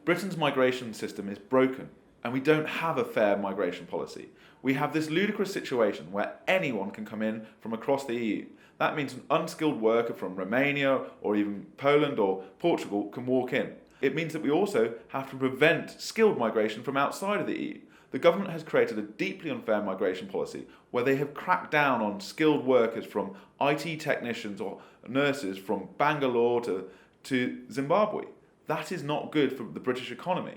Britain's migration system is broken, and we don't have a fair migration policy. We have this ludicrous situation where anyone can come in from across the EU. That means an unskilled worker from Romania or even Poland or Portugal can walk in. It means that we also have to prevent skilled migration from outside of the EU. The government has created a deeply unfair migration policy where they have cracked down on skilled workers from IT technicians or nurses from Bangalore to Zimbabwe. That is not good for the British economy.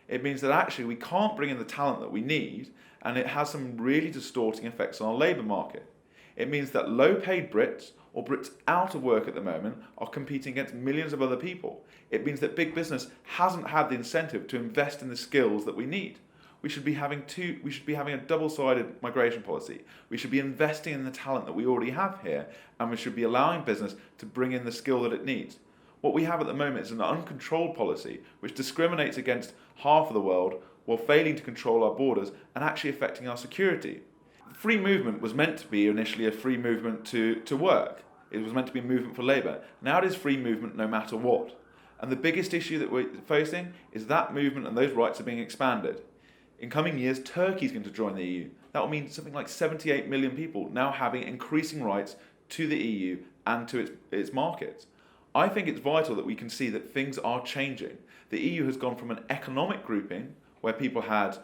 It means that actually we can't bring in the talent that we need, and it has some really distorting effects on our labour market. It means that low-paid Brits or Brits out of work at the moment are competing against millions of other people. It means that big business hasn't had the incentive to invest in the skills that we need. We should be having a double-sided migration policy. We should be investing in the talent that we already have here, and we should be allowing business to bring in the skill that it needs. What we have at the moment is an uncontrolled policy which discriminates against half of the world while failing to control our borders and actually affecting our security. Free movement was meant to be initially a free movement to work. It was meant to be a movement for labour. Now it is free movement no matter what. And the biggest issue that we're facing is that movement and those rights are being expanded. In coming years, Turkey is going to join the EU. That will mean something like 78 million people now having increasing rights to the EU and to its markets. I think it's vital that we can see that things are changing. The EU has gone from an economic grouping where people had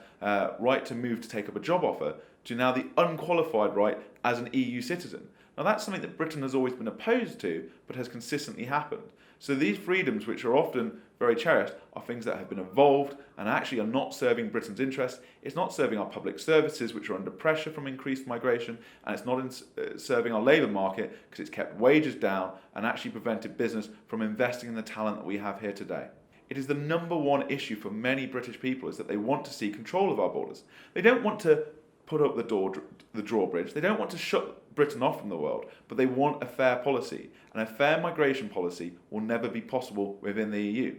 right to move to take up a job offer to now the unqualified right as an EU citizen. Now that's something that Britain has always been opposed to but has consistently happened. So these freedoms, which are often very cherished, are things that have been evolved and actually are not serving Britain's interests. It's not serving our public services, which are under pressure from increased migration, and it's not serving our labour market because it's kept wages down and actually prevented business from investing in the talent that we have here today. It is the number one issue for many British people is that they want to see control of our borders. They don't want to put up the drawbridge. They don't want to shut Britain off from the world, but they want a fair policy, and a fair migration policy will never be possible within the EU.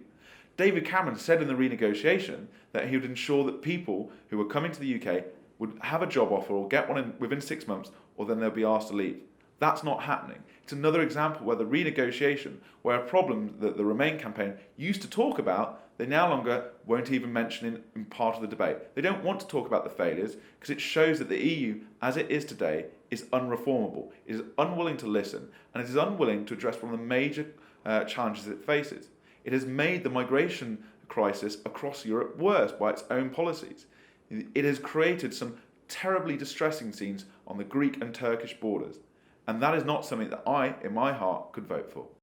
David Cameron said in the renegotiation that he would ensure that people who were coming to the UK would have a job offer or get one within 6 months, or then they'll be asked to leave. That's not happening. It's another example where the renegotiation, where a problem that the Remain campaign used to talk about, they now longer won't even mention in part of the debate. They don't want to talk about the failures because it shows that the EU, as it is today, is unreformable. It is unwilling to listen, and it is unwilling to address one of the major challenges it faces. It has made the migration crisis across Europe worse by its own policies. It has created some terribly distressing scenes on the Greek and Turkish borders, and that is not something that I, in my heart, could vote for.